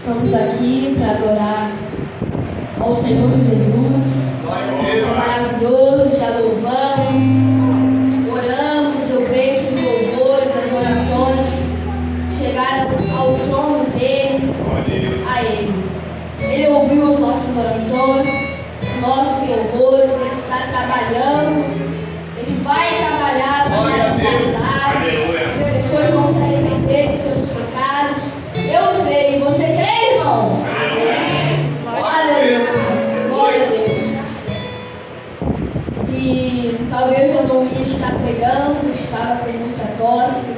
Estamos aqui para adorar ao Senhor Jesus. É maravilhoso, já louvamos, oramos. Eu creio que os louvores, as orações chegaram ao trono dele, a ele. Ele ouviu as nossas orações, os nossos louvores. Ele está trabalhando, ele vai trabalhar para realizar milagres. Pessoas vão se arrepender de seus pecados. Eu creio. Você crê, irmão? Aleluia. Glória a Deus. E talvez eu não ia estar pregando, estava com muita tosse,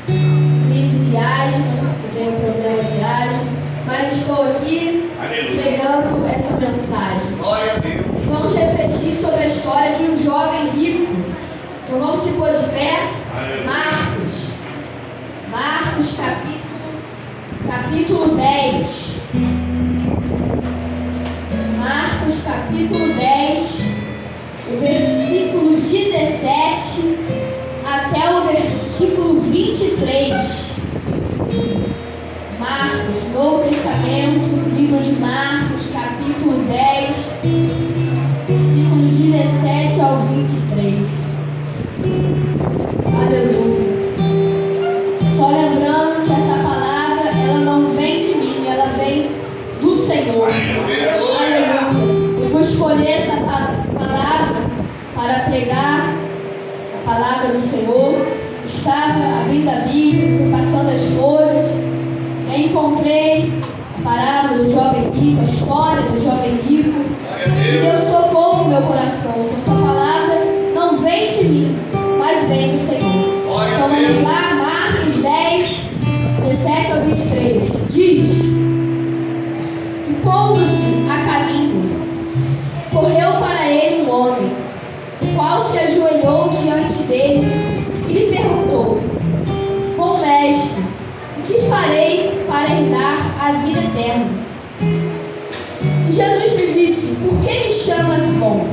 crise de asma, eu tenho problemas de asma, mas estou aqui pregando essa mensagem. Glória a Deus. Vamos refletir sobre a história de um jovem rico. Então vamos se pôr de pé. Marcos capítulo 10. Marcos capítulo 10, o versículo 17 até o versículo 23. Marcos, Novo Testamento, livro de Marcos, capítulo 10, versículo 17 ao 23. Aleluia. Só lembrando que essa palavra, ela não vem de mim, ela vem do Senhor. Aleluia. Eu fui escolher essa palavra para pregar a palavra do Senhor. Estava abrindo a Bíblia, fui passando as folhas e encontrei a parábola do jovem rico, a história do jovem rico. E Deus tocou no meu coração. Então essa palavra não vem de mim, mas vem do Senhor. Então vamos lá, Marcos 10, 17 ao 23. Diz: e pondo-se a caminho, correu para ele um homem, o qual se ajoelhou diante dele e lhe perguntou: bom mestre, o que farei para herdar a vida eterna? E Jesus lhe disse: por que me chamas bom?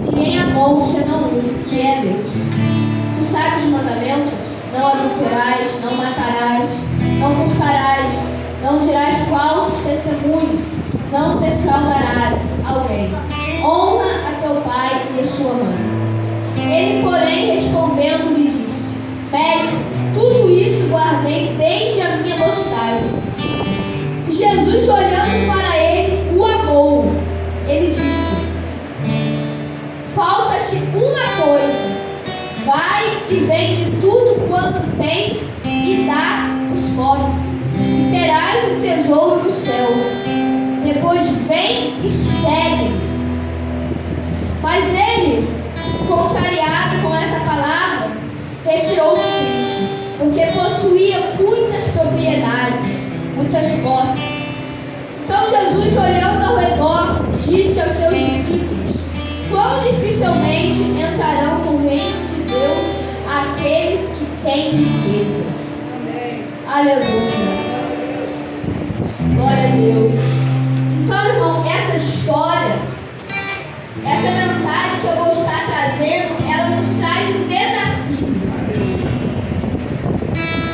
Ninguém é bom senão um, que é Deus. Tu sabes os mandamentos: não adulterarás, não matarás, não furtarás, não dirás falsos testemunhos, não defraudarás alguém, honra a teu pai e a sua mãe. Ele, porém, respondendo, lhe disse: mestre, tudo isso guardei desde a minha mocidade. E Jesus, olhando para ele, o amou. Ele disse: falta-te uma coisa. Vai e vende tudo quanto tens e dá aos pobres, e terás um tesouro no céu. Depois vem e segue-me. Mas ele, contrariado com essa palavra, retirou-se triste, porque possuía muitas propriedades, muitas posses. Então Jesus, olhando ao redor, disse aos seus discípulos: quão dificilmente entrarão no reino de Deus aqueles que têm riquezas. Amém. Aleluia. Glória a Deus. Então, irmão, essa história, essa mensagem que eu vou estar trazendo, ela nos traz um desafio.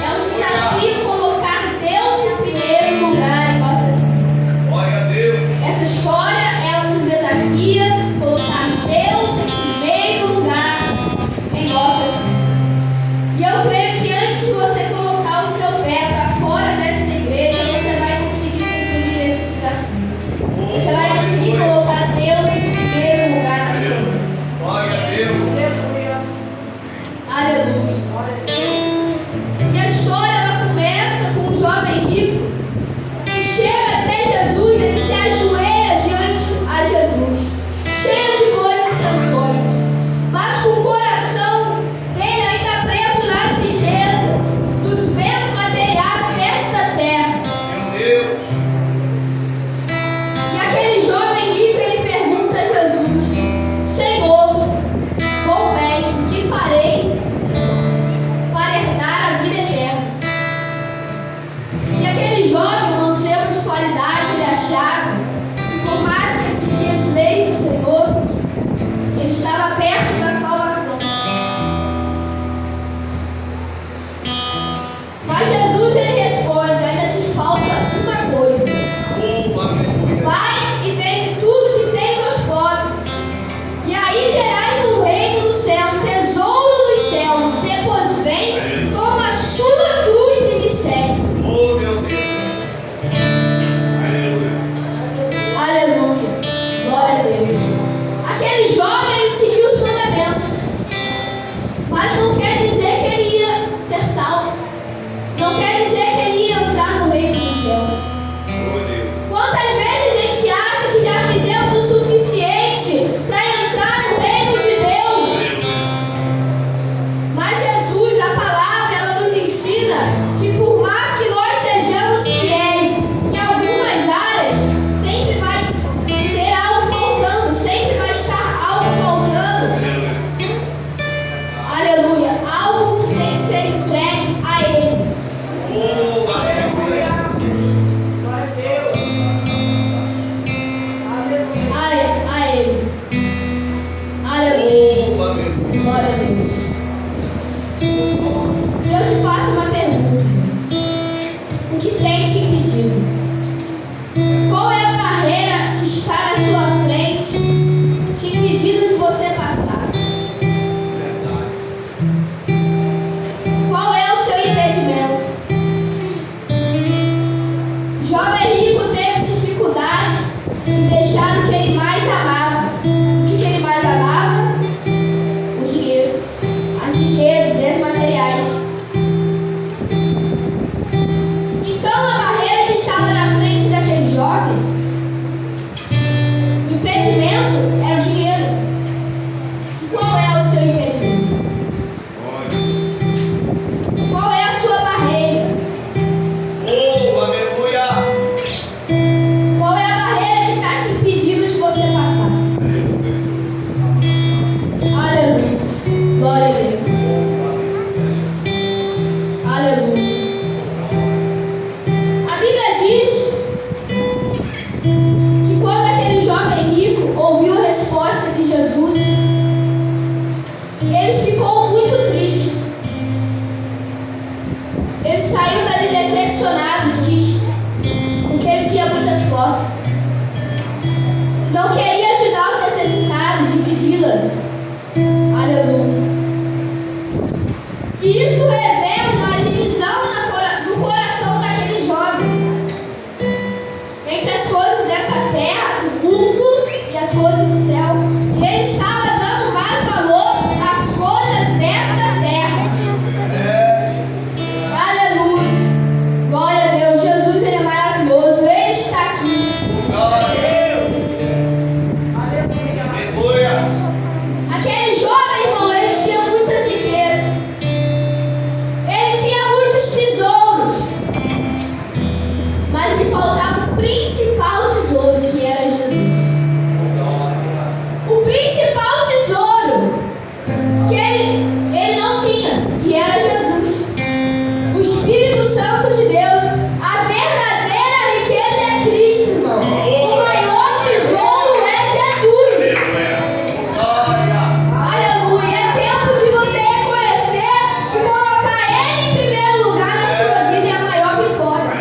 É um desafio colocar Deus em primeiro lugar em nossas vidas. Glória a Deus. Essa história, ela nos desafia a colocar Deus em primeiro lugar em nossas vidas. E eu creio que antes de você colocar o seu pé para fora dessa igreja, você vai conseguir cumprir esse desafio. Você vai conseguir colocar Deus em primeiro lugar na sua vida. Glória a Deus. O jovem rico teve dificuldade em deixar o que ele mais amava. O que ele mais amava? O dinheiro, as riquezas, bens materiais. Então a barreira que estava na frente daquele jovem, o impedimento era o dinheiro. E qual é o seu impedimento? Qual é a sua barreira? Aleluia! Qual é a barreira que está te impedindo de você passar? Aleluia. Glória a Deus. Aleluia. A Bíblia diz que quando aquele jovem rico ouviu a resposta de Jesus, ele ficou muito triste. Ele saiu dali decepcionado, triste, porque ele tinha muitas posses. E não queria ajudar os necessitados, dividi-las. Aleluia. E isso revela uma divisão no coração daquele jovem entre as coisas dessa terra, do mundo, e as coisas do céu. E ele estava dando mais valor às coisas desta terra. Aleluia. Glória a Deus. Jesus, ele é maravilhoso. Ele está aqui. Aleluia! Aquele jovem, irmão, ele tinha muitas riquezas. Ele tinha muitos tesouros. Mas lhe faltava o principal tesouro, que era Jesus. O principal tesouro que ele não tinha, e era Jesus. O Espírito Santo de Deus. A verdadeira riqueza é Cristo, irmão. O maior tesouro é Jesus. Aleluia. É tempo de você reconhecer que colocar Ele em primeiro lugar na sua vida é a maior vitória.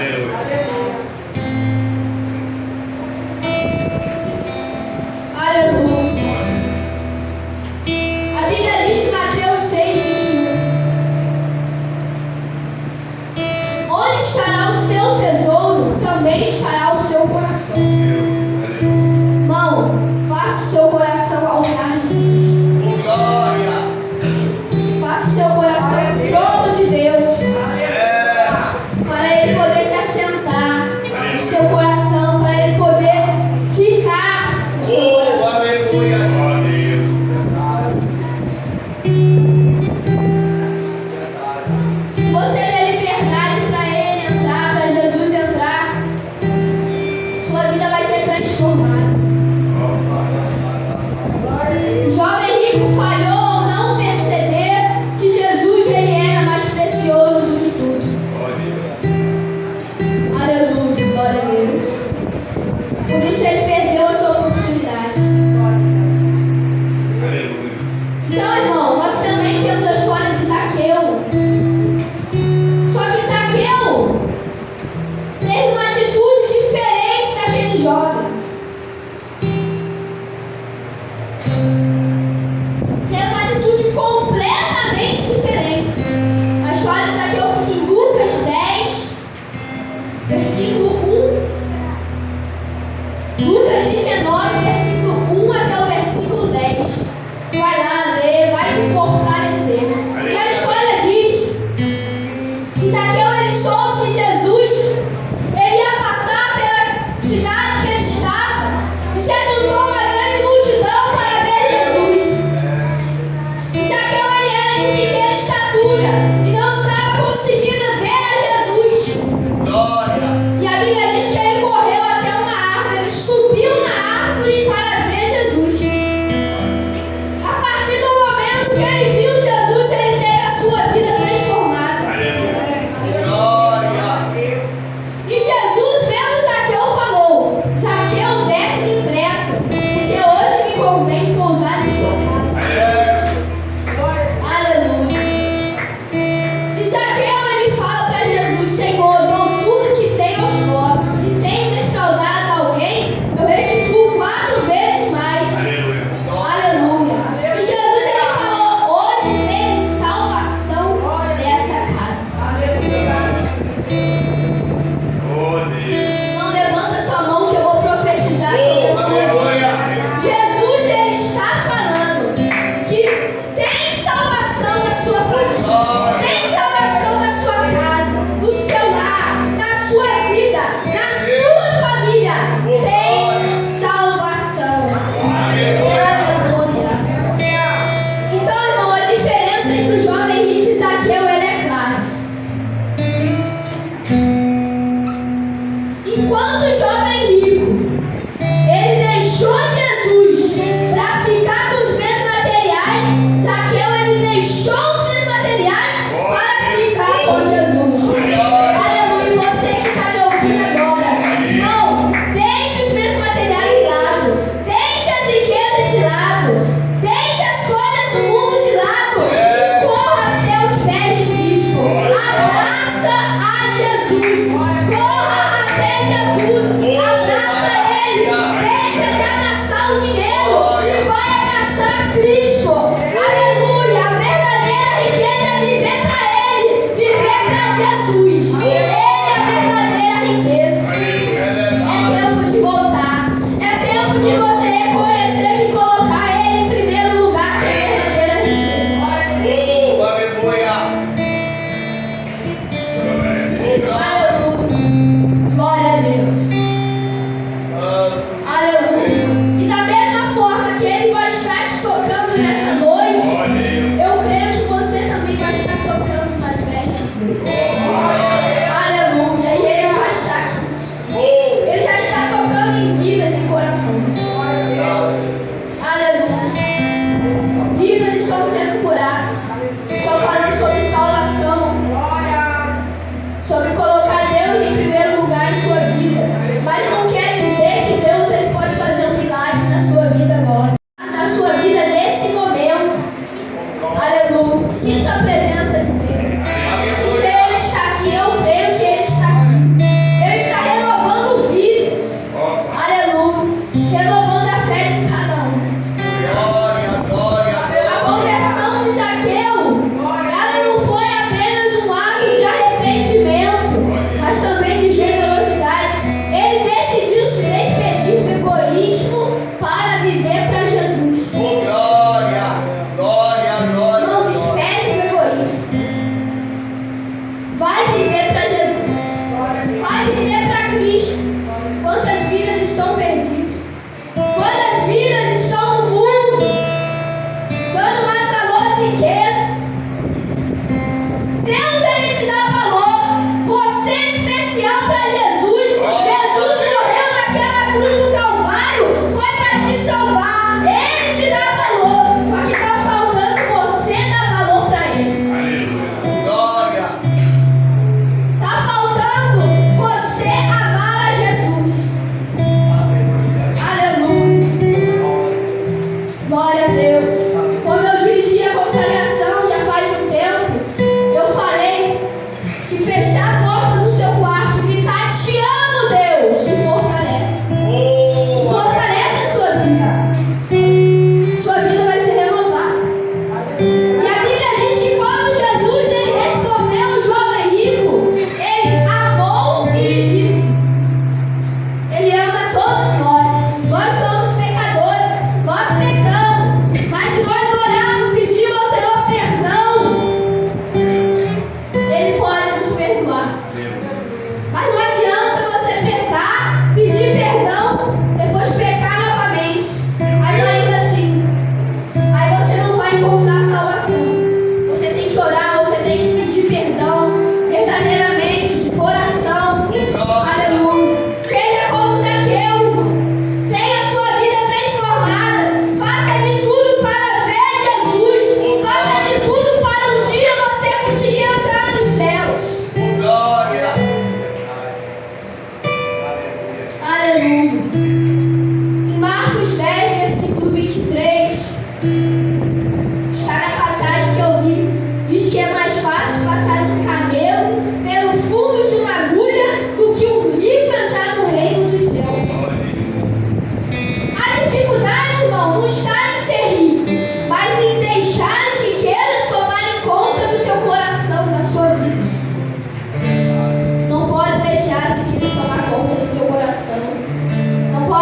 enquanto o jovem rico, ele deixou Jesus para ficar com os bens materiais, Zaqueu, ele deixou os bens materiais para ficar com Jesus. Aleluia. Você que está me ouvindo agora, não deixe os bens materiais de lado, deixe as riquezas de lado, deixe as coisas do mundo de lado e corra até os pés de Cristo. Abraça a Jesus, corra até Jesus, abraça Ele, deixa de abraçar o dinheiro e vai abraçar Cristo. Aleluia. A verdadeira riqueza é viver para Ele, viver para Jesus. Ele é a verdadeira riqueza. É tempo de voltar, é tempo de você reconhecer que colocar Ele em primeiro lugar que é a verdadeira riqueza. Aleluia. Glória a Deus. Aleluia. E da mesma forma que Ele vai estar te tocando nessa noite, eu creio que você também vai estar tocando nas vestes dele. Aleluia. E Ele já está aqui. Ele já está tocando em vidas e corações. Aleluia. Vidas estão sendo curadas. Estou falando sobre salvação, sobre colocar Deus em primeiro lugar em sua vida. Mas não quer dizer que Deus ele pode fazer um milagre na sua vida agora, na sua vida nesse momento. Aleluia. Sinta a presença de Deus. Porque Ele está aqui, eu creio que Ele está aqui. Ele está renovando vidas. Aleluia. Renovando a fé de cada um. A conversão de Zaqueu, ela não foi apenas um ato de arrependimento, mas também de generosidade. Ele decidiu se despedir do egoísmo para viver para Jesus. Não despede do egoísmo. Vai viver para Jesus. Vai viver para Cristo. Quantas vidas estão perdidas? Quantas vidas estão no mundo dando mais valor às riquezas? Deus ele te dá valor. Você é especial para Jesus. Jesus morreu naquela cruz do Calvário. Foi para te salvar. Ele te dá valor. Só que está faltando você dar valor para Ele. Está faltando você amar a Jesus. Aleluia. Glória a Deus. Quando eu dirigi a consagração, já faz um tempo, eu falei que fechar a porta do seu quarto e gritar: te amo, Deus, te fortalece. Fortalece a sua vida. Sua vida vai se renovar. E a Bíblia diz que quando Jesus ele respondeu ao jovem rico, ele amou e lhe disse: Ele ama todos nós. Nós somos pecadores, nós pecamos, mas se nós orarmos, pedimos ao Senhor perdão, Ele pode nos perdoar. Mas não adianta você pecar, pedir perdão, depois pecar novamente. Mas ainda assim, aí você não vai encontrar salvação. Você tem que orar, você tem que pedir perdão verdadeiramente, de coração. Aleluia. Seja como Zaqueu, irmão. Tenha a sua vida transformada. Faça de tudo para ver Jesus. Faça de tudo para um dia você conseguir entrar nos céus. Aleluia. Em Marcos 10, versículo 23, está na passagem que eu li. Diz que é mais fácil passar um camelo pelo fundo de uma agulha do que um rico entrar no reino dos céus. A dificuldade, irmão, não está em ser rico, mas em deixar as riquezas tomarem conta do teu coração, da sua vida. Não pode deixar as riquezas tomar conta do teu coração. Não pode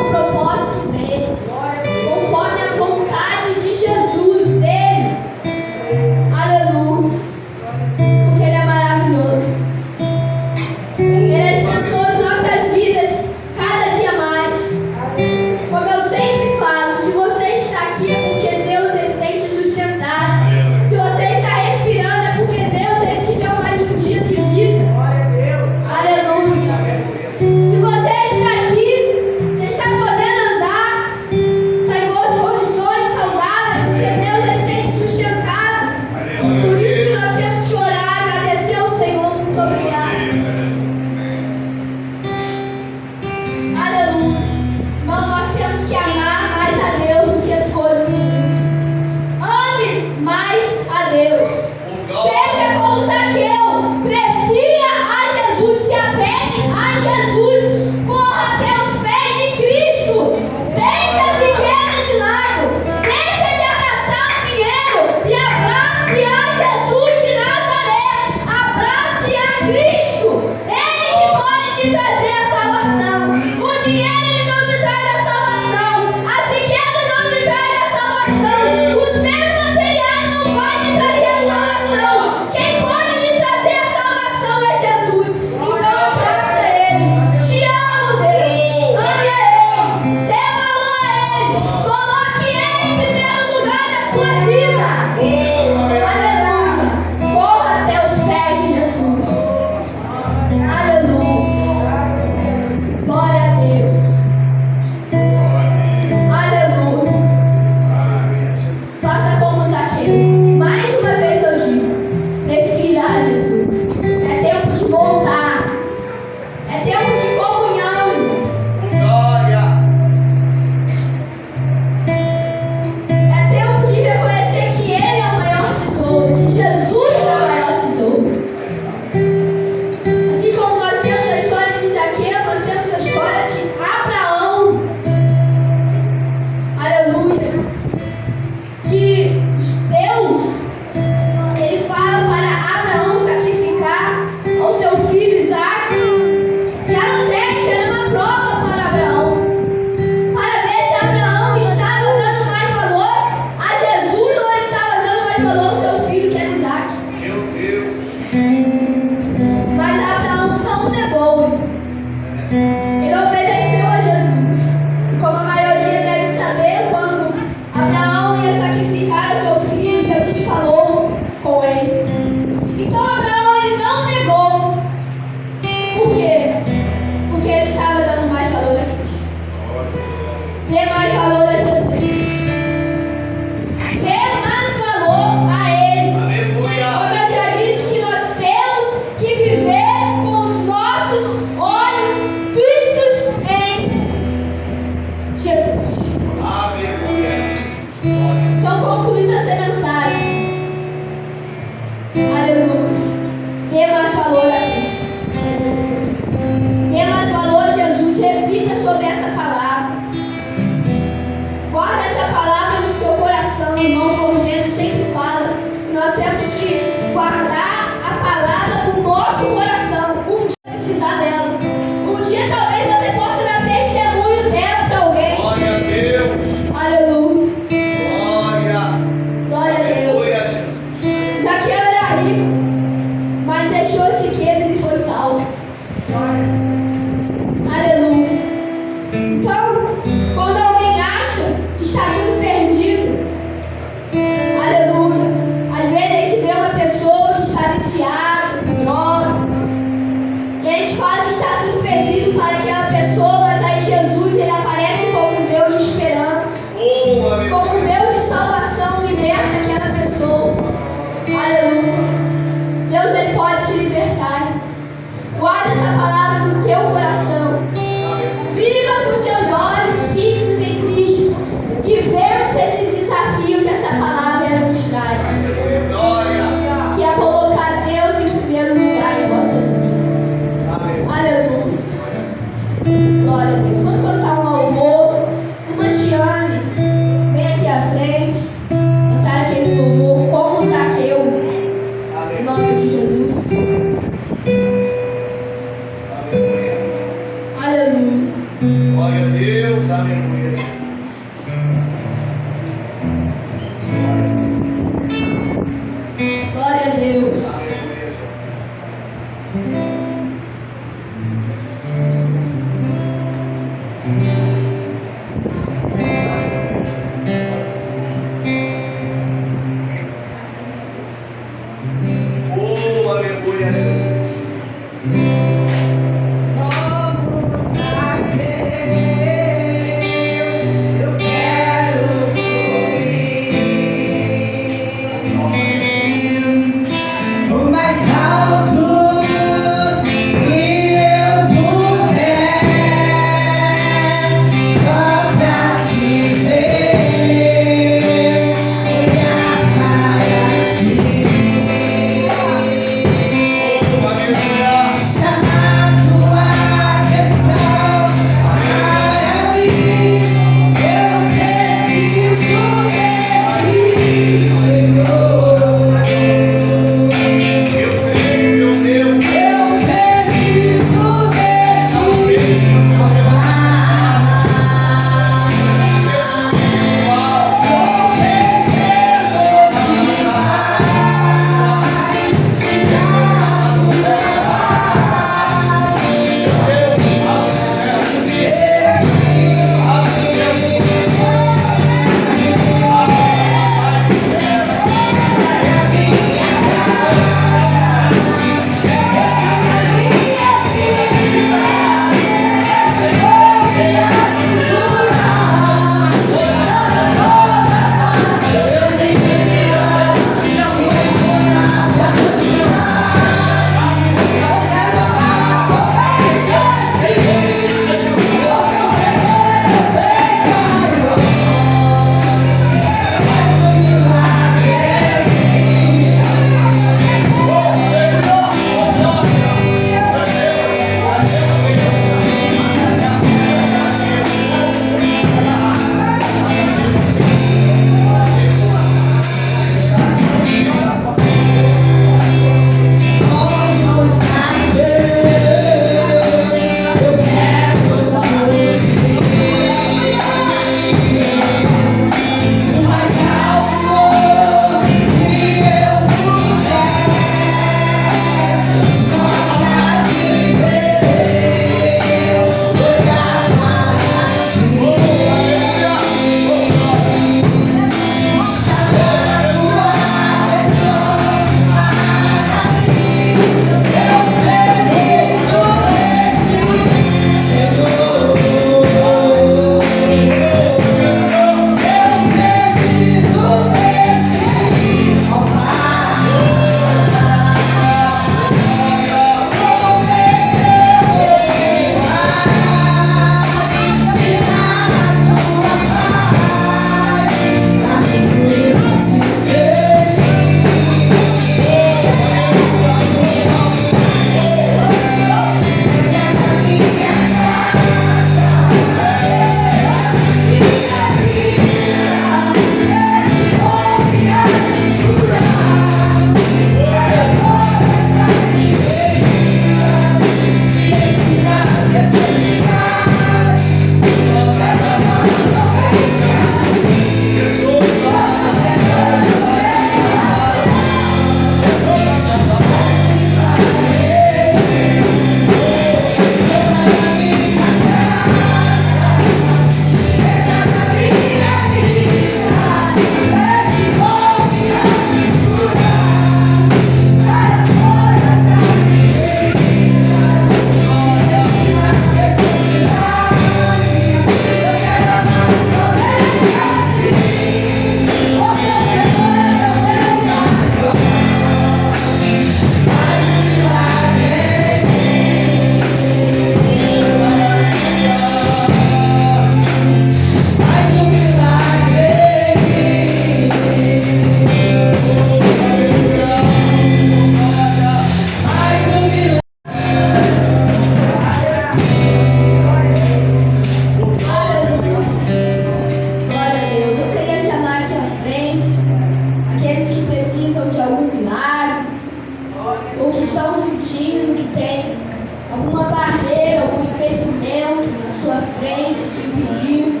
novamente te pedir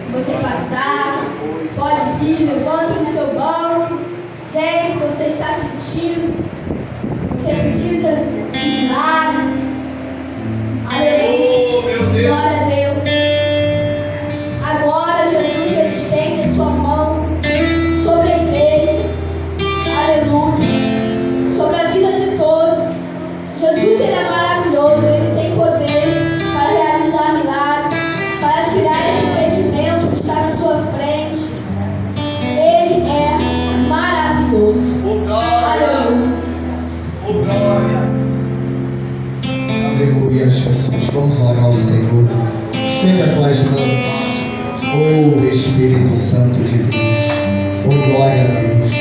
que você passar. Pode vir, levanta no seu banco. Vem, se você está sentindo, você precisa de milagre. Aleluia. Glória a Deus. Agora Jesus ele estende a sua mão sobre a igreja. Aleluia. Sobre a vida de todos. Jesus ele é maravilhoso. Ele tem poder para realizar milagres, para tirar esse impedimento que está na sua frente. Ele é maravilhoso. Aleluia. Aleluia, Jesus. Vamos orar ao Senhor. Estenda tuas mãos. Oh Espírito Santo de Deus. Oh glória a Deus.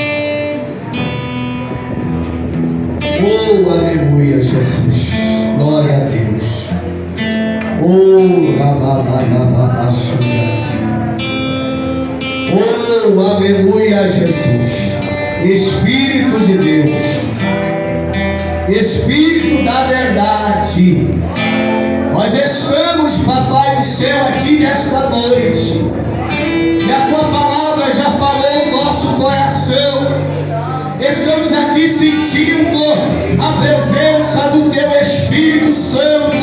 Oh aleluia, Jesus. Glória a Deus. Oh rababababashuda. Oh aleluia, Jesus. Espírito de Deus. Espírito da verdade, nós estamos, Papai do céu, aqui nesta noite, e a Tua palavra já falou no nosso coração. Estamos aqui sentindo a presença do Teu Espírito Santo,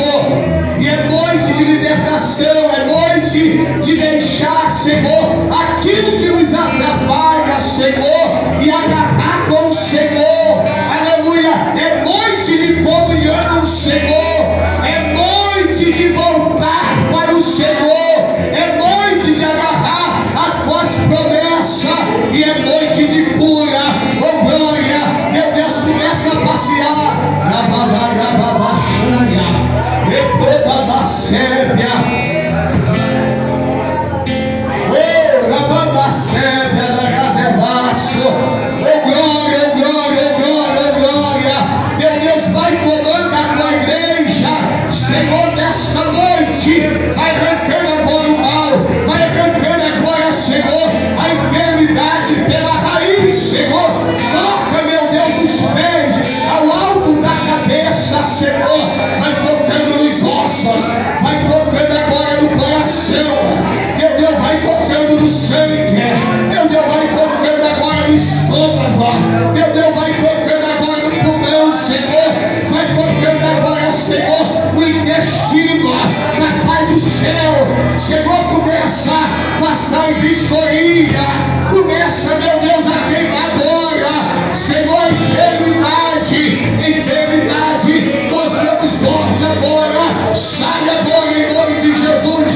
e é noite de libertação, é noite de deixar, Senhor, aquilo que nos atrapalha, Senhor, e agarrar com o Senhor. Aleluia. É noite de comunhão, Senhor. É noite de voltar para o Senhor. É noite de agarrar as Tuas promessas. E é noite de cura. Oh glória. Meu Deus, começa a passear. Reprova da sébia. Oh, lavando da sébia da Gadevasso. Oh glória, oh glória, oh glória, oh glória. Meu Deus, vai comandar a Tua igreja, Senhor, nesta noite. Vai arrancando agora o mal, vai arrancando agora, Senhor, a enfermidade pela raiz, Senhor. Toca, meu Deus, dos pés ao alto da cabeça, Senhor. Vai tocando nos ossos, vai tocando agora no coração. Meu Deus, vai tocando no sangue. Meu Deus, vai tocando agora no estômago. Meu Deus, vai tocando agora no pulmão, Senhor. Vai tocando agora, Senhor, no intestino. Papai do céu, Senhor, começa a passar em vistoria. Começa, meu Deus, a queimar agora. Senhor, enfermidade, enfermidade, nós damos ordem agora. Sai agora em nome de Jesus.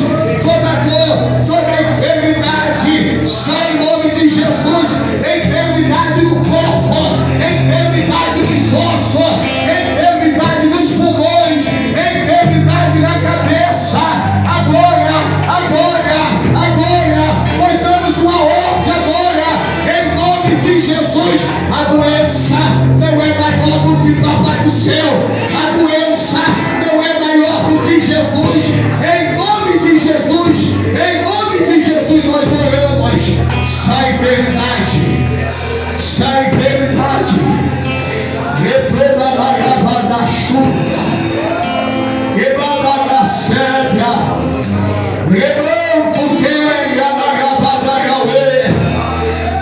Toda dor, toda enfermidade, sai em nome de Jesus. Enfermidade no corpo, enfermidade nos ossos, enfermidade nos pulmões, enfermidade na cabeça. Agora, agora, agora, nós damos uma ordem agora, em nome de Jesus. A doença não é maior do que o Papai do céu. A doença não é maior do que Jesus. Em nome de Jesus, em nome de Jesus nós oramos. Sai enfermidade, sai enfermidade. Reprova da gaba da chuva, quebrada da sébia, rebranco queira da gaba da gauê.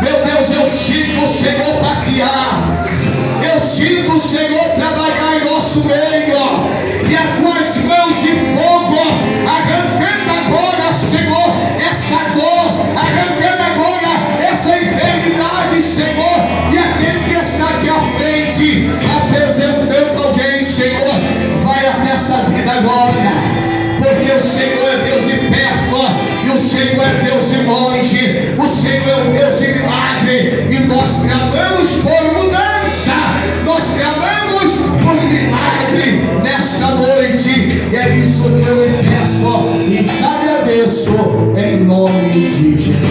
Meu Deus, eu sinto o Senhor passear, eu sinto o Senhor trabalhar em nosso meio, e as Tuas mãos de fogo arrancando agora, Senhor, essa dor, arrancando agora essa enfermidade, Senhor, e aquele que está aqui à frente, apresentando alguém, Senhor, vai até essa vida agora, porque o Senhor é Deus de perto, e o Senhor é Deus de longe, o Senhor é o Deus de milagre, e nós clamamos por mudança, nós clamamos por milagre nesta noite, e é isso que eu lhe peço e te agradeço em nome de Jesus.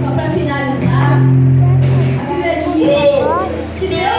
Só para finalizar, a Bíblia diz: se Deus